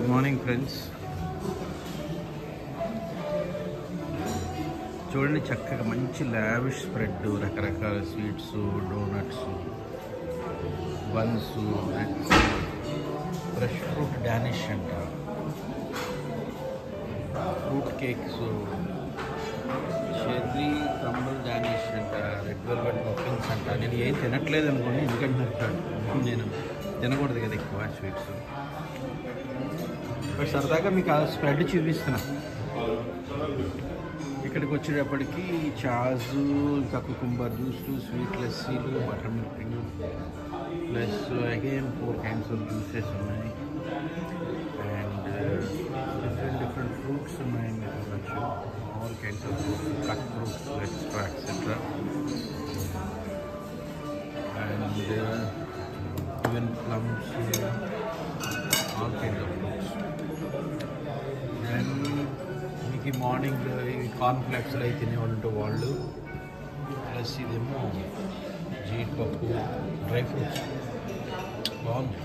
Good morning friends. చూడండి చక్కగా మంచి లావిష్ స్ప్రెడ్, రకరకాల sweets, donuts, buns, breads, fresh fruit danish అంట, fruit cakes, cherry crumble danish అంట, రెడ్ వెల్వెట్ మఫిన్స్ అంట. నేను ఏం తినట్లేదు అనుకోండి, ఎందుకంటే నేను తినకూడదు కదా ఎక్కువ స్వీట్స్. బట్ సరదాగా మీకు ఆ స్ప్రెడ్ చూపిస్తున్నా. ఇక్కడికి వచ్చేటప్పటికి చాజు, ఇంకా కుకుంబర్ జ్యూస్లు, స్వీట్ లస్సీలు, butter milk, plus again 4 kinds of juices ఉన్నాయి. అండ్ డిఫరెంట్ ఫ్రూట్స్ ఉన్నాయి. మీరు చూడొచ్చు, all kinds of fruits, cut fruits, extra etcetera. And even plums, all kinds of fruits. Then మీకు మార్నింగ్ ఈ కార్న్ఫ్లెక్స్లో అయితే తినేవాళ్ళు ఉంటే వాళ్ళు, ప్లస్ ఇదేమో జీడిపప్పు, డ్రై ఫ్రూట్స్. బాగుంది.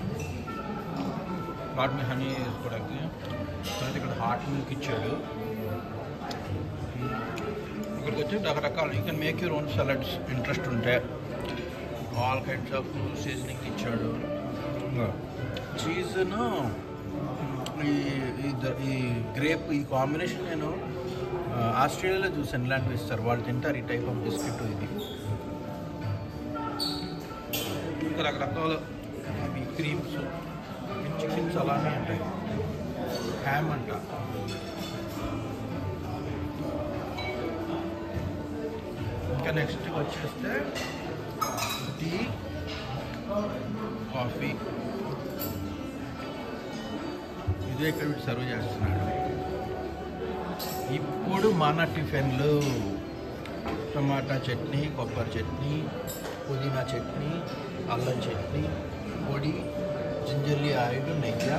హాట్ మిల్క్ హనీ వేసుకోవడానికి. తర్వాత ఇక్కడ హాట్ మిల్క్ ఇచ్చాడు. ఇక్కడికి వచ్చి రకరకాల you can make your own salads interest ఉంటే. ఆల్ కైండ్స్ ఆఫ్ సీజనింగ్ ఇచ్చాడు. చీజ్ను ఈ గ్రేప్ ఈ కాంబినేషన్ నేను ఆస్ట్రేలియాలో చూసాను. ఇలాంటివి ఇస్తారు, వాళ్ళు తింటారు ఈ టైప్ ఆఫ్ బిస్కెట్. ఇది ఇంకా రకరకాల క్రీమ్స్, చికెన్స్ అలానే ఉంటాయి. హ్యామ్ అంట. ఇంకా నెక్స్ట్ వచ్చేస్తే టీ, కాఫీ. ఇదే ఇక్కడ సర్వ్ చేస్తున్నాడు. ఇప్పుడు మన టిఫిన్లు టమాటా చట్నీ, కొబ్బరి చట్నీ, పుదీనా చట్నీ, అల్లం చట్నీ, పొడి, జింజర్లీ ఆయిల్, నెయ్యి,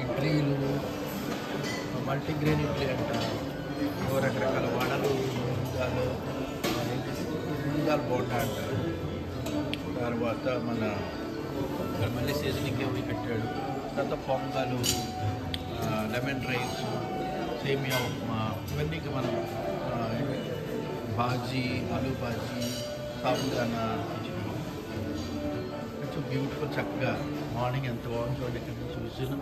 ఇడ్లీలు, మల్టీగ్రెయిన్ ఇడ్లీ అంట, రకరకాల వడలు, ముంగాలు బోండా అంటారు. తర్వాత మన మళ్ళీ సీజనింగ్ ఏమి పెట్టాడు. తర్వాత పొంగలు, లెమన్ రైస్, సేమియా ఉప్మా, ఇవన్నీ మనం బాజీ, ఆలూ బాజీ, సాబుదానా కిచడీ. కొంచెం బ్యూటిఫుల్, చక్కగా మార్నింగ్ ఎంత బాగుంది చూడండి. ఇక్కడ చూసిన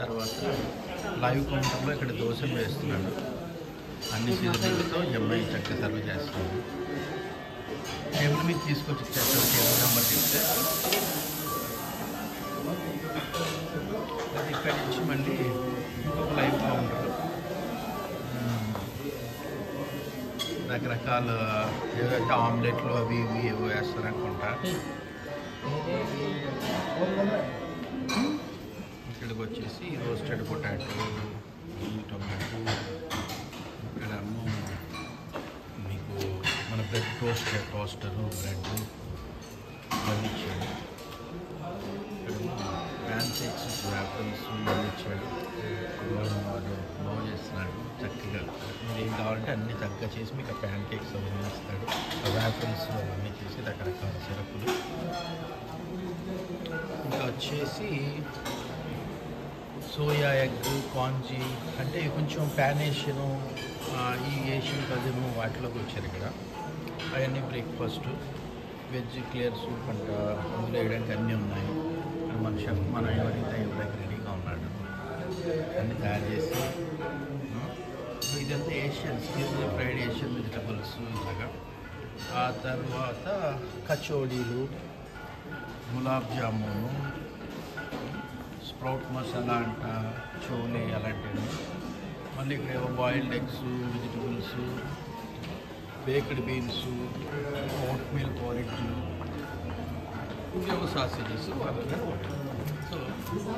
తర్వాత లైవ్ కౌంటర్లో ఇక్కడ దోశలు వేస్తున్నాడు. అన్ని సీజన్లతో ఎంఐ చక్కగా సర్వ్ చేస్తున్నాడు. టేబుల్ మీద తీసుకొచ్చి ఇచ్చేస్తాడు. టేబుల్ నెంబర్ చెప్తే అది ఇక్కడి నుంచి మళ్ళీ ఇంకొక లైవ్ కౌంటర్. రకరకాల ఏవైతే ఆమ్లెట్లు అవి ఇవి ఏవో వేస్తారనుకుంటా. ఇక్కడికి వచ్చేసి రోస్టెడ్ పొటాటో, టొమాటో, ఇక్కడేమో మీకు మన బ్రెడ్ టోస్టరు, బ్రెడ్ ఇవన్నీ ఇచ్చాడు. ప్యాన్ కేక్స్, వ్యాఫల్స్ ఇవన్నీ ఇచ్చాడు. బాగా చేస్తున్నాడు చక్కగా. మీరు ఏం కావాలంటే అన్నీ చక్కగా చేసి మీకు ఆ ప్యాన్ కేక్స్ అవన్నీ ఇస్తాడు. ఆ వ్యాఫల్స్ అవన్నీ చేసి రకరకాల సిరపులు. ఇంకా వచ్చేసి సోయా ఎగ్, కాంజీ అంటే కొంచెం ప్యాన్ ఏషియను, ఈ ఏషియన్ కజిను వాటిలోకి వచ్చారు ఇక్కడ. అవన్నీ బ్రేక్ఫాస్ట్. వెజ్ క్లియర్ సూప్ అంట, అందులో వేయడానికి అన్నీ ఉన్నాయి. మన షెఫ్ మన ఎవరైతే ఇవ్వడానికి రెడీగా ఉన్నాడు, అన్నీ తయారు చేసి. ఇదంతా Asian seasonal fried Asian vegetables ఇలాగా. ఆ తర్వాత కచోడీలు, గులాబ్ జామును, స్ప్రౌట్ మసాలా అంట, చోలే అలాంటివి. మళ్ళీ ఇక్కడ ఏవో boiled eggs, vegetables, baked beans, oatmeal పోరిడ్లు, ఇంకేవో సాసేజెస్. సో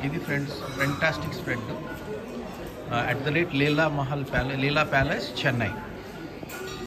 ఇది friends fantastic spread @ Leela Palace, Chennai.